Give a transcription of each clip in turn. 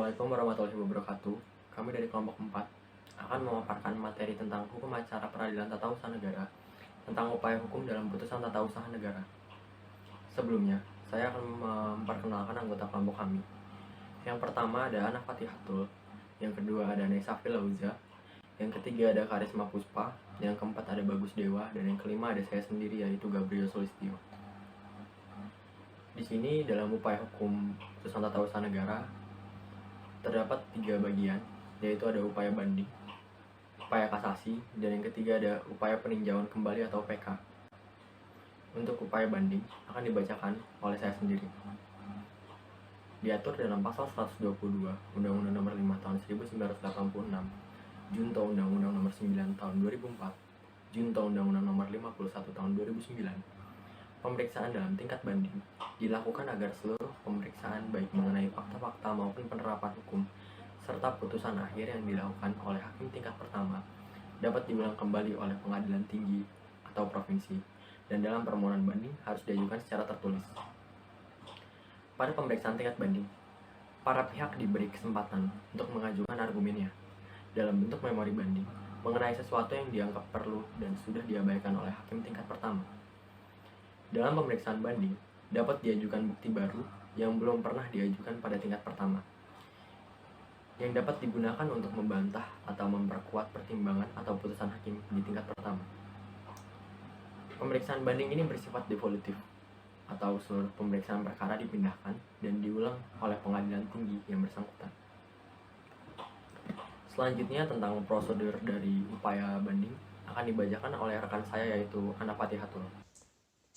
Assalamualaikum warahmatullahi wabarakatuh. Kami dari kelompok 4 akan memaparkan materi tentang hukum acara peradilan tata usaha negara, tentang upaya hukum dalam putusan tata usaha negara. Sebelumnya, saya akan memperkenalkan anggota kelompok kami. Yang pertama ada Ana Fatihatul, yang kedua ada Nesa Filauza, yang ketiga ada Karisma Puspa, yang keempat ada Bagus Dewa, dan yang kelima ada saya sendiri yaitu Gabriel Solistio. Di sini dalam upaya hukum putusan tata usaha negara terdapat 3 bagian, yaitu ada upaya banding, upaya kasasi, dan yang ketiga ada upaya peninjauan kembali atau PK. Untuk upaya banding akan dibacakan oleh saya sendiri. Diatur dalam pasal 122 Undang-Undang Nomor 5 Tahun 1986, Junto Undang-Undang Nomor 9 Tahun 2004, Junto Undang-Undang Nomor 51 Tahun 2009. Pemeriksaan dalam tingkat banding dilakukan agar seluruh pemeriksaan baik mengenai fakta-fakta maupun penerapan hukum serta putusan akhir yang dilakukan oleh hakim tingkat pertama dapat diulang kembali oleh pengadilan tinggi atau provinsi, dan dalam permohonan banding harus diajukan secara tertulis. Pada pemeriksaan tingkat banding, para pihak diberi kesempatan untuk mengajukan argumennya dalam bentuk memori banding mengenai sesuatu yang dianggap perlu dan sudah diabaikan oleh hakim tingkat pertama. Dalam pemeriksaan banding, dapat diajukan bukti baru yang belum pernah diajukan pada tingkat pertama, yang dapat digunakan untuk membantah atau memperkuat pertimbangan atau putusan hakim di tingkat pertama. Pemeriksaan banding ini bersifat devolutif, atau seluruh pemeriksaan perkara dipindahkan dan diulang oleh pengadilan tinggi yang bersangkutan. Selanjutnya tentang prosedur dari upaya banding akan dibacakan oleh rekan saya yaitu Ana Fatihatul.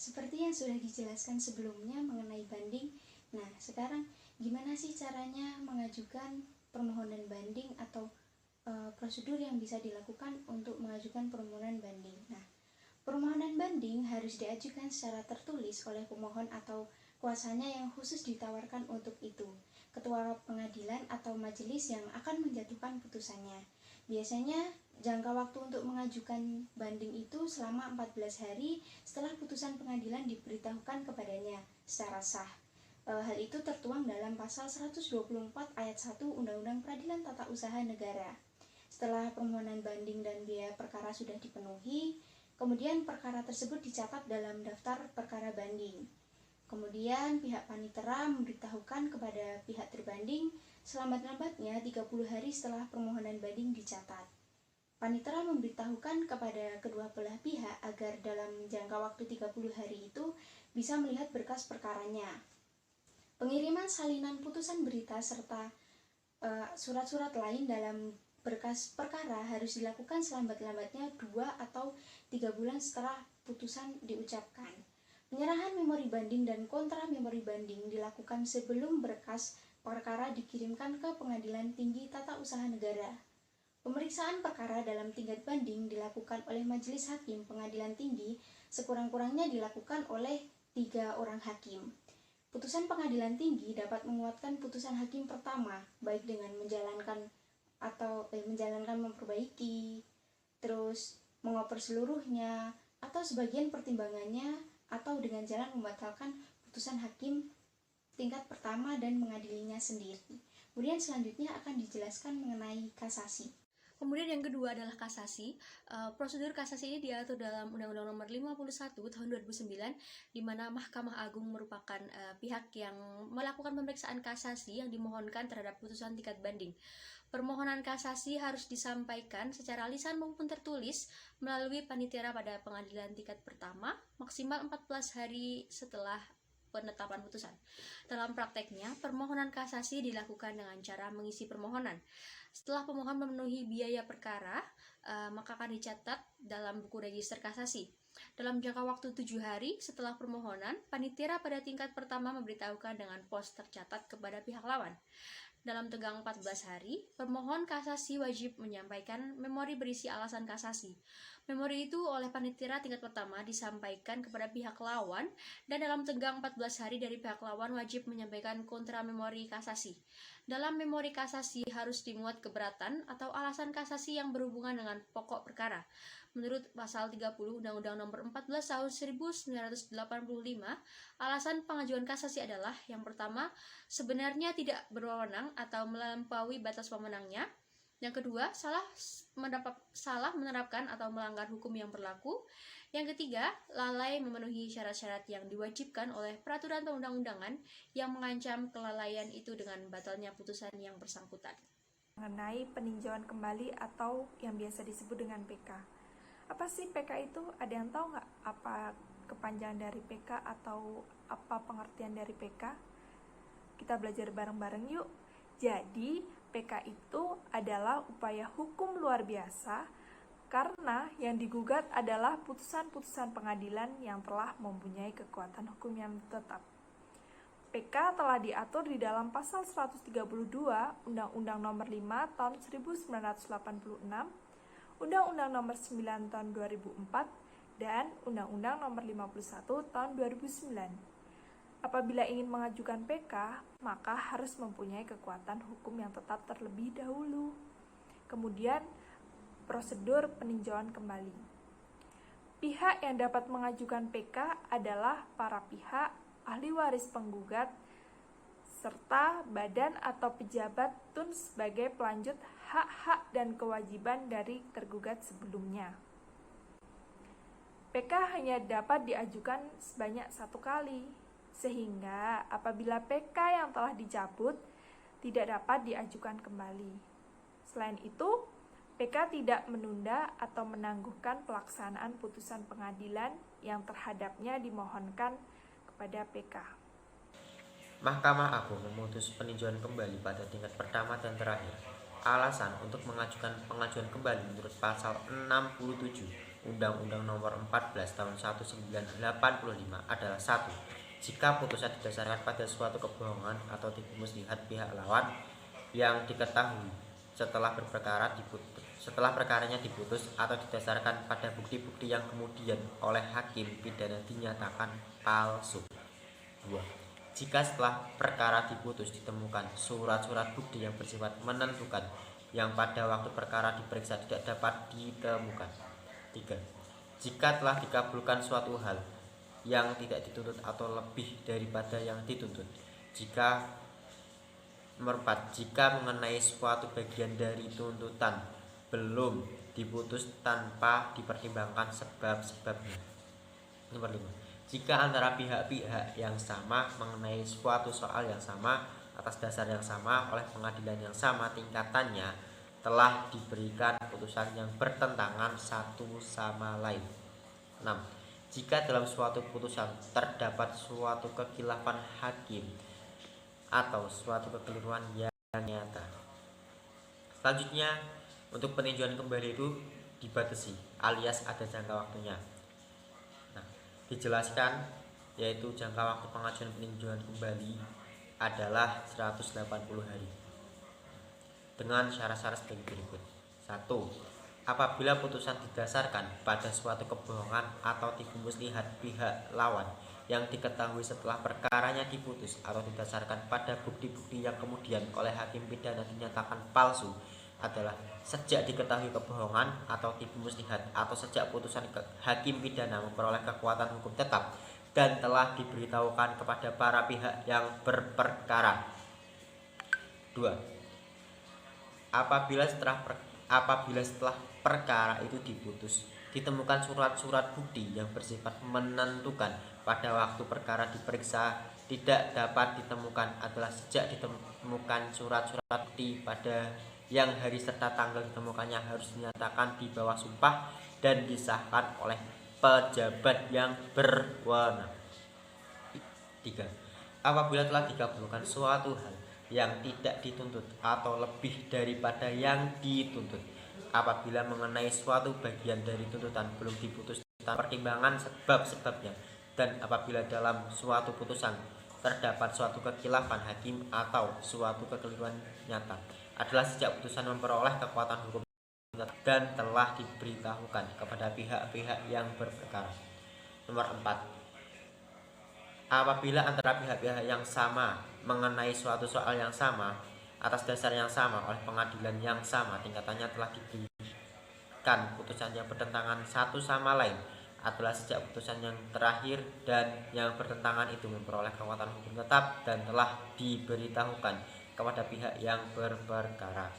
Seperti yang sudah dijelaskan sebelumnya mengenai banding, nah sekarang gimana sih caranya mengajukan permohonan banding atau prosedur yang bisa dilakukan untuk mengajukan permohonan banding. Nah, permohonan banding harus diajukan secara tertulis oleh pemohon atau kuasanya yang khusus ditawarkan untuk itu, ketua pengadilan atau majelis yang akan menjatuhkan putusannya. Biasanya jangka waktu untuk mengajukan banding itu selama 14 hari setelah putusan pengadilan diberitahukan kepadanya secara sah. Hal itu tertuang dalam pasal 124 ayat 1 Undang-Undang Peradilan Tata Usaha Negara. Setelah permohonan banding dan biaya perkara sudah dipenuhi, kemudian perkara tersebut dicatat dalam daftar perkara banding. Kemudian pihak panitera memberitahukan kepada pihak terbanding selambat-lambatnya 30 hari setelah permohonan banding dicatat. Panitera memberitahukan kepada kedua belah pihak agar dalam jangka waktu 30 hari itu bisa melihat berkas perkaranya. Pengiriman salinan putusan berita serta surat-surat lain dalam berkas perkara harus dilakukan selambat-lambatnya 2 atau 3 bulan setelah putusan diucapkan. Penyerahan memori banding dan kontra memori banding dilakukan sebelum berkas perkara dikirimkan ke Pengadilan Tinggi Tata Usaha Negara. Pemeriksaan perkara dalam tingkat banding dilakukan oleh Majelis Hakim Pengadilan Tinggi, sekurang-kurangnya dilakukan oleh 3 orang hakim. Putusan Pengadilan Tinggi dapat menguatkan putusan hakim pertama, baik dengan menjalankan memperbaiki, terus mengoper seluruhnya, atau sebagian pertimbangannya, atau dengan jalan membatalkan putusan hakim tingkat pertama dan mengadilinya sendiri. Kemudian selanjutnya akan dijelaskan mengenai kasasi. Kemudian yang kedua adalah kasasi. Prosedur kasasi ini diatur dalam Undang-Undang Nomor 51 Tahun 2009, di mana Mahkamah Agung merupakan pihak yang melakukan pemeriksaan kasasi yang dimohonkan terhadap putusan tingkat banding. Permohonan kasasi harus disampaikan secara lisan maupun tertulis melalui panitera pada pengadilan tingkat pertama maksimal 14 hari setelah penetapan putusan. Dalam prakteknya, permohonan kasasi dilakukan dengan cara mengisi permohonan. Setelah pemohon memenuhi biaya perkara, maka akan dicatat dalam buku register kasasi. Dalam jangka waktu 7 hari setelah permohonan, panitera pada tingkat pertama memberitahukan dengan pos tercatat kepada pihak lawan. Dalam tenggang 14 hari, pemohon kasasi wajib menyampaikan memori berisi alasan kasasi. Memori itu oleh panitera tingkat pertama disampaikan kepada pihak lawan, dan dalam tenggang 14 hari dari pihak lawan wajib menyampaikan kontra memori kasasi. Dalam memori kasasi harus dimuat keberatan atau alasan kasasi yang berhubungan dengan pokok perkara. Menurut pasal 30 Undang-Undang Nomor 14 Tahun 1985, alasan pengajuan kasasi adalah yang pertama, sebenarnya tidak berwenang atau melampaui batas wewenangnya. Yang kedua, salah menerapkan atau melanggar hukum yang berlaku. Yang ketiga, lalai memenuhi syarat-syarat yang diwajibkan oleh peraturan perundang-undangan yang mengancam kelalaian itu dengan batalnya putusan yang bersangkutan. Mengenai peninjauan kembali atau yang biasa disebut dengan PK. Apa sih PK itu? Ada yang tahu nggak apa kepanjangan dari PK atau apa pengertian dari PK? Kita belajar bareng-bareng yuk. Jadi, PK itu adalah upaya hukum luar biasa karena yang digugat adalah putusan-putusan pengadilan yang telah mempunyai kekuatan hukum yang tetap. PK telah diatur di dalam pasal 132 Undang-Undang Nomor 5 Tahun 1986, Undang-Undang Nomor 9 Tahun 2004, dan Undang-Undang Nomor 51 Tahun 2009. Apabila ingin mengajukan PK, maka harus mempunyai kekuatan hukum yang tetap terlebih dahulu. Kemudian, prosedur peninjauan kembali. Pihak yang dapat mengajukan PK adalah para pihak, ahli waris penggugat, serta badan atau pejabat tun sebagai pelanjut hak-hak dan kewajiban dari tergugat sebelumnya. PK hanya dapat diajukan sebanyak 1 kali, sehingga apabila PK yang telah dicabut tidak dapat diajukan kembali. Selain itu, PK tidak menunda atau menangguhkan pelaksanaan putusan pengadilan yang terhadapnya dimohonkan kepada PK. Mahkamah Agung memutus peninjauan kembali pada tingkat pertama dan terakhir. Alasan untuk mengajukan pengajuan kembali menurut pasal 67 Undang-Undang Nomor 14 Tahun 1985 adalah 1. Jika putusan didasarkan pada suatu kebohongan atau tipu muslihat pihak lawan yang diketahui setelah perkaranya diputus atau didasarkan pada bukti-bukti yang kemudian oleh hakim pidana dinyatakan palsu. 2. Jika setelah perkara diputus ditemukan surat-surat bukti yang bersifat menentukan yang pada waktu perkara diperiksa tidak dapat ditemukan. 3. Jika telah dikabulkan suatu hal yang tidak dituntut atau lebih daripada yang dituntut. Jika mengenai suatu bagian dari tuntutan belum diputus tanpa dipertimbangkan sebab-sebabnya. Nomor 5. Jika antara pihak-pihak yang sama mengenai suatu soal yang sama atas dasar yang sama oleh pengadilan yang sama tingkatannya telah diberikan putusan yang bertentangan satu sama lain. 6. Jika dalam suatu putusan terdapat suatu kekhilafan hakim atau suatu kekeliruan yang nyata. Selanjutnya, untuk peninjauan kembali itu dibatasi alias ada jangka waktunya. Nah, dijelaskan yaitu jangka waktu pengajuan peninjauan kembali adalah 180 hari dengan syarat-syarat sebagai berikut. 1. Apabila putusan didasarkan pada suatu kebohongan atau tipu muslihat pihak lawan yang diketahui setelah perkaranya diputus atau didasarkan pada bukti-bukti yang kemudian oleh hakim pidana dinyatakan palsu adalah sejak diketahui kebohongan atau tipu muslihat atau sejak putusan hakim pidana memperoleh kekuatan hukum tetap dan telah diberitahukan kepada para pihak yang berperkara. 2. Apabila setelah perkara itu diputus, ditemukan surat-surat bukti yang bersifat menentukan pada waktu perkara diperiksa tidak dapat ditemukan adalah sejak ditemukan surat-surat bukti pada yang hari serta tanggal ditemukannya harus dinyatakan di bawah sumpah dan disahkan oleh pejabat yang berwenang. 3. Apabila telah dikabulkan suatu hal yang tidak dituntut atau lebih daripada yang dituntut, apabila mengenai suatu bagian dari tuntutan belum diputus tanpa pertimbangan sebab-sebabnya, dan apabila dalam suatu putusan terdapat suatu kekhilafan hakim atau suatu kekeliruan nyata, adalah sejak putusan memperoleh kekuatan hukum dan telah diberitahukan kepada pihak-pihak yang berperkara. Nomor 4. Apabila antara pihak-pihak yang sama mengenai suatu soal yang sama atas dasar yang sama oleh pengadilan yang sama, tingkatannya telah diberikan putusan yang bertentangan satu sama lain adalah sejak putusan yang terakhir dan yang bertentangan itu memperoleh kekuatan hukum tetap dan telah diberitahukan kepada pihak yang berperkara.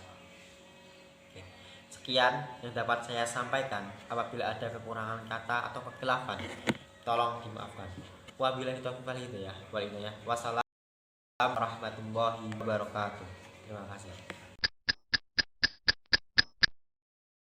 Oke. Sekian yang dapat saya sampaikan. Apabila ada kekurangan kata atau kekhilafan, tolong dimaafkan. Wabillahi taufiq wal hidayah. Wassalamualaikum warahmatullahi wabarakatuh. Terima kasih.